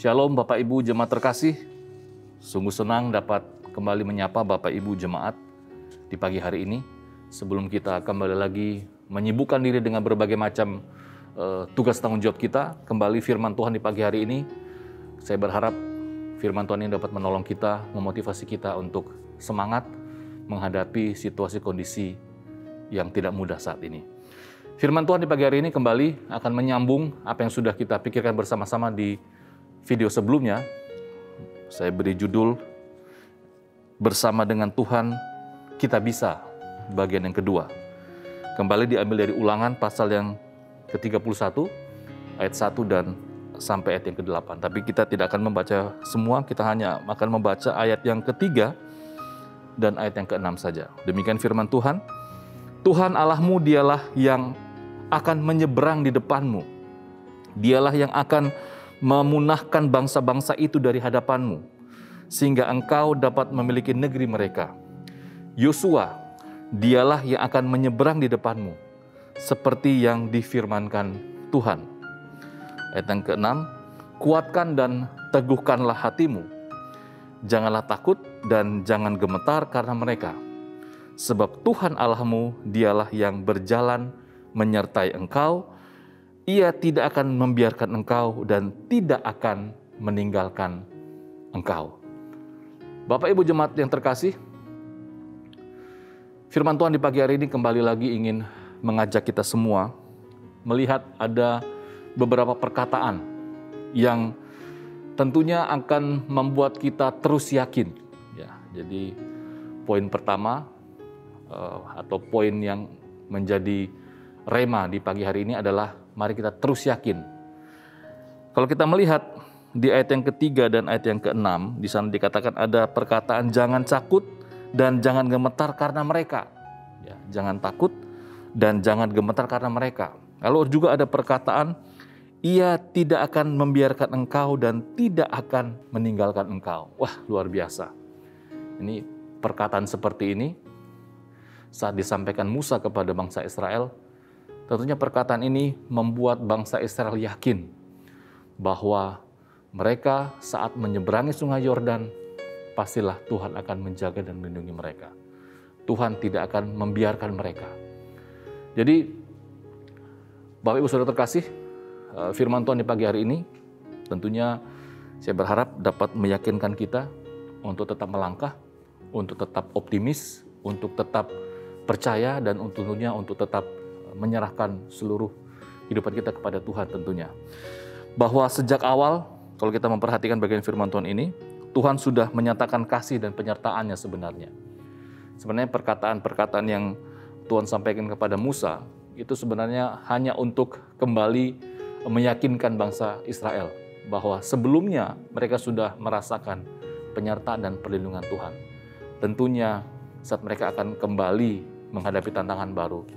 Shalom Bapak Ibu Jemaat terkasih, sungguh senang dapat kembali menyapa Bapak Ibu Jemaat di pagi hari ini. Sebelum kita kembali lagi menyibukkan diri dengan berbagai macam tugas tanggung jawab kita, kembali firman Tuhan di pagi hari ini, saya berharap firman Tuhan ini dapat menolong kita, memotivasi kita untuk semangat menghadapi situasi kondisi yang tidak mudah saat ini. Firman Tuhan di pagi hari ini kembali akan menyambung apa yang sudah kita pikirkan bersama-sama di video sebelumnya. Saya beri judul Bersama dengan Tuhan Kita Bisa, bagian yang kedua. Kembali diambil dari Ulangan pasal yang ke-31, ayat 1 dan sampai ayat yang ke-8. Tapi kita tidak akan membaca semua, kita hanya akan membaca ayat yang ketiga dan ayat yang ke-6 saja. Demikian firman Tuhan. Tuhan Allahmu dialah yang akan menyeberang di depanmu. Dialah yang akan memunahkan bangsa-bangsa itu dari hadapanmu, sehingga engkau dapat memiliki negeri mereka. Yosua, dialah yang akan menyeberang di depanmu, seperti yang difirmankan Tuhan. Ayat yang ke-6, kuatkan dan teguhkanlah hatimu. Janganlah takut dan jangan gemetar karena mereka. Sebab Tuhan Allahmu dialah yang berjalan menyertai engkau. Ia tidak akan membiarkan engkau dan tidak akan meninggalkan engkau. Bapak Ibu Jemaat yang terkasih, firman Tuhan di pagi hari ini kembali lagi ingin mengajak kita semua melihat ada beberapa perkataan yang tentunya akan membuat kita terus yakin. Ya, jadi poin pertama atau poin yang menjadi rema di pagi hari ini adalah mari kita terus yakin. Kalau kita melihat di ayat yang ketiga dan ayat yang ke-6, di sana dikatakan ada perkataan jangan takut dan jangan gemetar karena mereka. Ya, jangan takut dan jangan gemetar karena mereka. Lalu juga ada perkataan ia tidak akan membiarkan engkau dan tidak akan meninggalkan engkau. Wah, luar biasa. Ini perkataan seperti ini saat disampaikan Musa kepada bangsa Israel. Tentunya perkataan ini membuat bangsa Israel yakin bahwa mereka saat menyeberangi sungai Yordan, pastilah Tuhan akan menjaga dan melindungi mereka. Tuhan tidak akan membiarkan mereka. Jadi, Bapak Ibu Saudara terkasih, firman Tuhan di pagi hari ini, tentunya saya berharap dapat meyakinkan kita untuk tetap melangkah, untuk tetap optimis, untuk tetap percaya, dan tentunya untuk tetap menyerahkan seluruh kehidupan kita kepada Tuhan tentunya. Bahwa sejak awal, kalau kita memperhatikan bagian firman Tuhan ini, Tuhan sudah menyatakan kasih dan penyertaannya sebenarnya. Sebenarnya perkataan-perkataan yang Tuhan sampaikan kepada Musa, itu sebenarnya hanya untuk kembali meyakinkan bangsa Israel bahwa sebelumnya mereka sudah merasakan penyertaan dan perlindungan Tuhan. Tentunya saat mereka akan kembali menghadapi tantangan baru,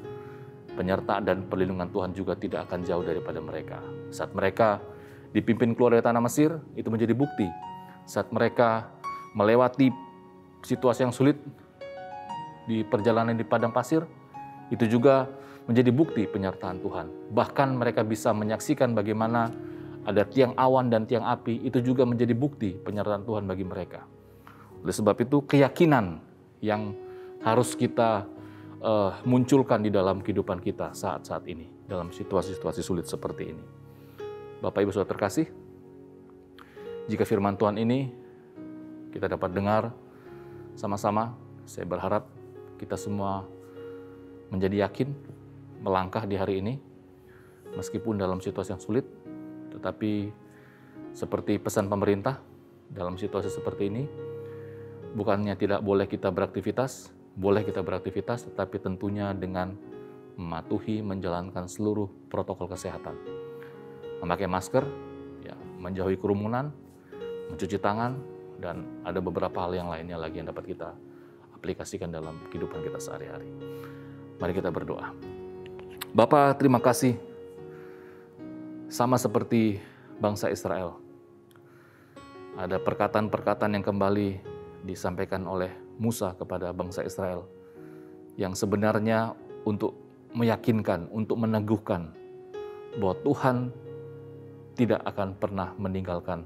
penyertaan dan perlindungan Tuhan juga tidak akan jauh daripada mereka. Saat mereka dipimpin keluar dari tanah Mesir, itu menjadi bukti. Saat mereka melewati situasi yang sulit di perjalanan di padang pasir, itu juga menjadi bukti penyertaan Tuhan. Bahkan mereka bisa menyaksikan bagaimana ada tiang awan dan tiang api, itu juga menjadi bukti penyertaan Tuhan bagi mereka. Oleh sebab itu, keyakinan yang harus kita munculkan di dalam kehidupan kita saat-saat ini, dalam situasi-situasi sulit seperti ini. Bapak Ibu Saudara terkasih, jika firman Tuhan ini kita dapat dengar sama-sama, saya berharap kita semua menjadi yakin melangkah di hari ini, meskipun dalam situasi yang sulit, tetapi seperti pesan pemerintah dalam situasi seperti ini, bukannya tidak boleh kita beraktivitas, boleh kita beraktivitas, tetapi tentunya dengan mematuhi, menjalankan seluruh protokol kesehatan. Memakai masker, ya, menjauhi kerumunan, mencuci tangan, dan ada beberapa hal yang lainnya lagi yang dapat kita aplikasikan dalam kehidupan kita sehari-hari. Mari kita berdoa. Bapa, terima kasih. Sama seperti bangsa Israel, ada perkataan-perkataan yang kembali disampaikan oleh Musa kepada bangsa Israel yang sebenarnya untuk meyakinkan, untuk meneguhkan bahwa Tuhan tidak akan pernah meninggalkan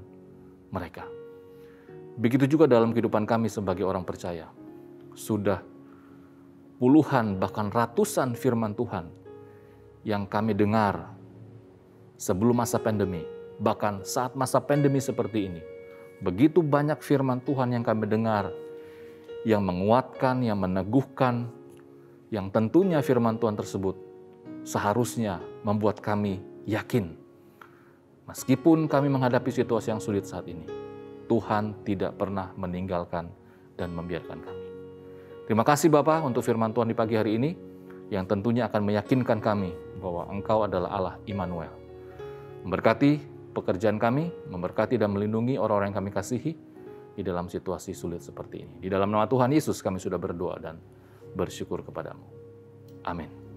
mereka. Begitu juga dalam kehidupan kami sebagai orang percaya. Sudah puluhan bahkan ratusan firman Tuhan yang kami dengar sebelum masa pandemi, bahkan saat masa pandemi seperti ini. Begitu banyak firman Tuhan yang kami dengar, yang menguatkan, yang meneguhkan, yang tentunya firman Tuhan tersebut seharusnya membuat kami yakin. Meskipun kami menghadapi situasi yang sulit saat ini, Tuhan tidak pernah meninggalkan dan membiarkan kami. Terima kasih Bapa untuk firman Tuhan di pagi hari ini, yang tentunya akan meyakinkan kami bahwa Engkau adalah Allah Immanuel. Memberkati pekerjaan kami, memberkati dan melindungi orang-orang yang kami kasihi di dalam situasi sulit seperti ini. Di dalam nama Tuhan Yesus kami sudah berdoa dan bersyukur kepadamu. Amin.